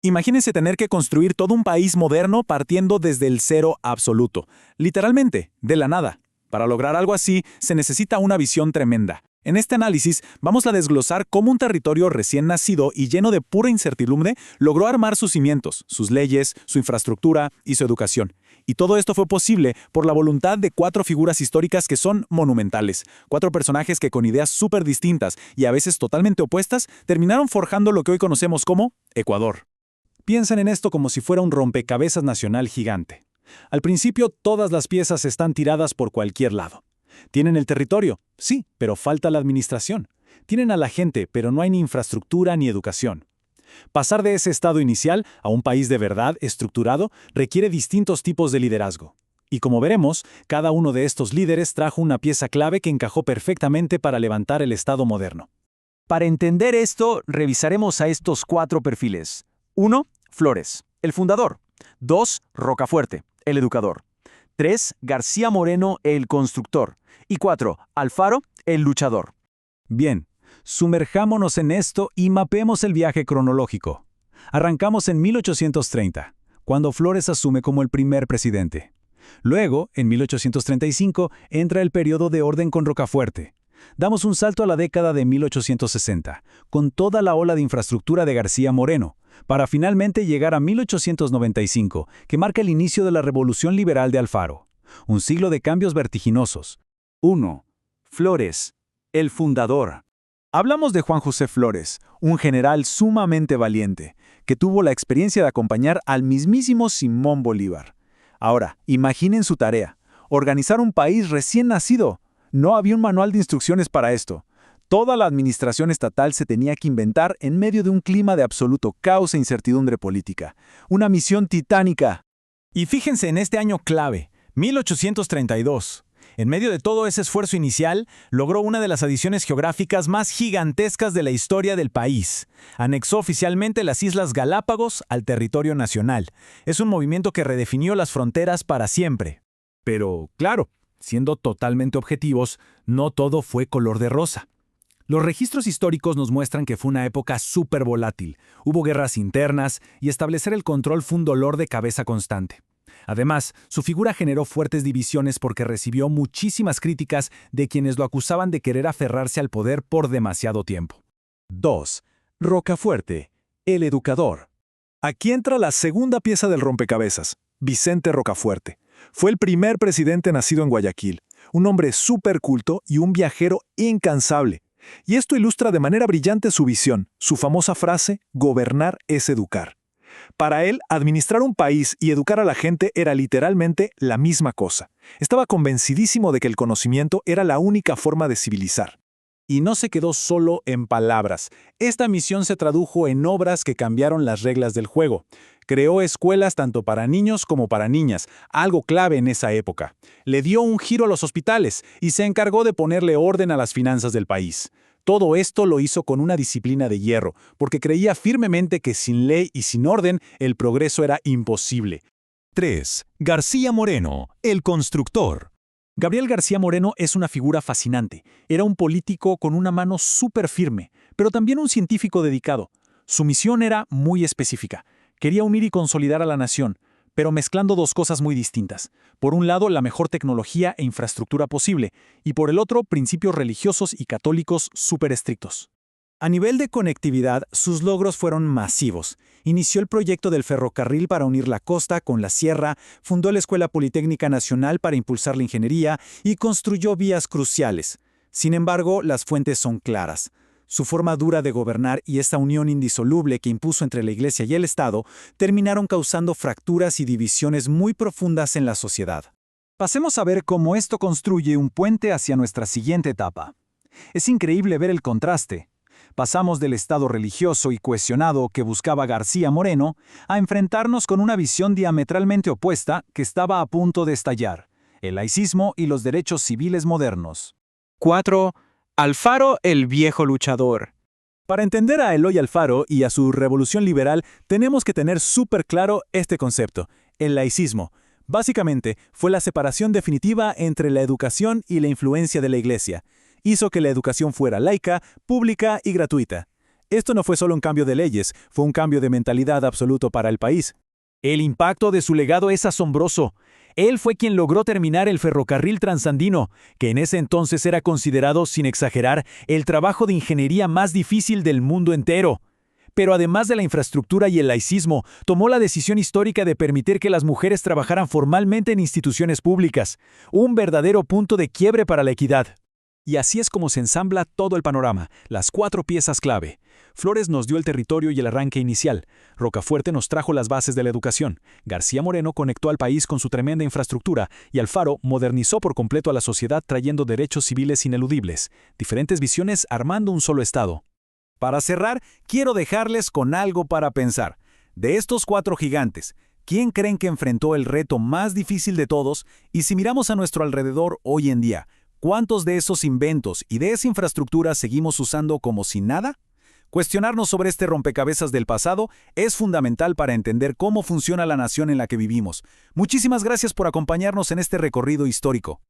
Imagínense tener que construir todo un país moderno partiendo desde el cero absoluto, literalmente, de la nada. Para lograr algo así, se necesita una visión tremenda. En este análisis, vamos a desglosar cómo un territorio recién nacido y lleno de pura incertidumbre logró armar sus cimientos, sus leyes, su infraestructura y su educación. Y todo esto fue posible por la voluntad de 4 figuras históricas que son monumentales, 4 personajes que con ideas súper distintas y a veces totalmente opuestas, terminaron forjando lo que hoy conocemos como Ecuador. Piensen en esto como si fuera un rompecabezas nacional gigante. Al principio, todas las piezas están tiradas por cualquier lado. Tienen el territorio, sí, pero falta la administración. Tienen a la gente, pero no hay ni infraestructura ni educación. Pasar de ese estado inicial a un país de verdad estructurado requiere distintos tipos de liderazgo. Y como veremos, cada uno de estos líderes trajo una pieza clave que encajó perfectamente para levantar el Estado moderno. Para entender esto, revisaremos a estos 4 perfiles. 1. Flores, el fundador. 2. Rocafuerte, el educador. 3. García Moreno, el constructor. Y 4. Alfaro, el luchador. Bien, sumerjámonos en esto y mapeemos el viaje cronológico. Arrancamos en 1830, cuando Flores asume como el primer presidente. Luego, en 1835, entra el periodo de orden con Rocafuerte. Damos un salto a la década de 1860, con toda la ola de infraestructura de García Moreno, para finalmente llegar a 1895, que marca el inicio de la Revolución Liberal de Alfaro. Un siglo de cambios vertiginosos. 1. Flores, el fundador. Hablamos de Juan José Flores, un general sumamente valiente, que tuvo la experiencia de acompañar al mismísimo Simón Bolívar. Ahora, imaginen su tarea: organizar un país recién nacido. No había un manual de instrucciones para esto. Toda la administración estatal se tenía que inventar en medio de un clima de absoluto caos e incertidumbre política. Una misión titánica. Y fíjense en este año clave, 1832. En medio de todo ese esfuerzo inicial, logró una de las adiciones geográficas más gigantescas de la historia del país. Anexó oficialmente las Islas Galápagos al territorio nacional. Es un movimiento que redefinió las fronteras para siempre. Pero, claro, siendo totalmente objetivos, no todo fue color de rosa. Los registros históricos nos muestran que fue una época súper volátil. Hubo guerras internas y establecer el control fue un dolor de cabeza constante. Además, su figura generó fuertes divisiones porque recibió muchísimas críticas de quienes lo acusaban de querer aferrarse al poder por demasiado tiempo. 2. Rocafuerte, el educador. Aquí entra la segunda pieza del rompecabezas, Vicente Rocafuerte. Fue el primer presidente nacido en Guayaquil, un hombre súper culto y un viajero incansable. Y esto ilustra de manera brillante su visión, su famosa frase, gobernar es educar. Para él, administrar un país y educar a la gente era literalmente la misma cosa. Estaba convencidísimo de que el conocimiento era la única forma de civilizar. Y no se quedó solo en palabras. Esta misión se tradujo en obras que cambiaron las reglas del juego. Creó escuelas tanto para niños como para niñas, algo clave en esa época. Le dio un giro a los hospitales y se encargó de ponerle orden a las finanzas del país. Todo esto lo hizo con una disciplina de hierro, porque creía firmemente que sin ley y sin orden el progreso era imposible. 3. García Moreno, el constructor. Gabriel García Moreno es una figura fascinante. Era un político con una mano súper firme, pero también un científico dedicado. Su misión era muy específica. Quería unir y consolidar a la nación, pero mezclando 2 cosas muy distintas. Por un lado, la mejor tecnología e infraestructura posible, y por el otro, principios religiosos y católicos súper estrictos. A nivel de conectividad, sus logros fueron masivos. Inició el proyecto del ferrocarril para unir la costa con la sierra, fundó la Escuela Politécnica Nacional para impulsar la ingeniería y construyó vías cruciales. Sin embargo, las fuentes son claras. Su forma dura de gobernar y esta unión indisoluble que impuso entre la Iglesia y el Estado terminaron causando fracturas y divisiones muy profundas en la sociedad. Pasemos a ver cómo esto construye un puente hacia nuestra siguiente etapa. Es increíble ver el contraste. Pasamos del Estado religioso y cohesionado que buscaba García Moreno a enfrentarnos con una visión diametralmente opuesta que estaba a punto de estallar: el laicismo y los derechos civiles modernos. 4. Alfaro, el viejo luchador. Para entender a Eloy Alfaro y a su revolución liberal, tenemos que tener súper claro este concepto: el laicismo. Básicamente, fue la separación definitiva entre la educación y la influencia de la Iglesia. Hizo que la educación fuera laica, pública y gratuita. Esto no fue solo un cambio de leyes, fue un cambio de mentalidad absoluto para el país. El impacto de su legado es asombroso. Él fue quien logró terminar el ferrocarril transandino, que en ese entonces era considerado, sin exagerar, el trabajo de ingeniería más difícil del mundo entero. Pero además de la infraestructura y el laicismo, tomó la decisión histórica de permitir que las mujeres trabajaran formalmente en instituciones públicas, un verdadero punto de quiebre para la equidad. Y así es como se ensambla todo el panorama, las 4 piezas clave. Flores nos dio el territorio y el arranque inicial. Rocafuerte nos trajo las bases de la educación. García Moreno conectó al país con su tremenda infraestructura y Alfaro modernizó por completo a la sociedad trayendo derechos civiles ineludibles. Diferentes visiones armando un solo Estado. Para cerrar, quiero dejarles con algo para pensar. De estos 4 gigantes, ¿quién creen que enfrentó el reto más difícil de todos? Y si miramos a nuestro alrededor hoy en día, ¿cuántos de esos inventos y de esa infraestructura seguimos usando como si nada? Cuestionarnos sobre este rompecabezas del pasado es fundamental para entender cómo funciona la nación en la que vivimos. Muchísimas gracias por acompañarnos en este recorrido histórico.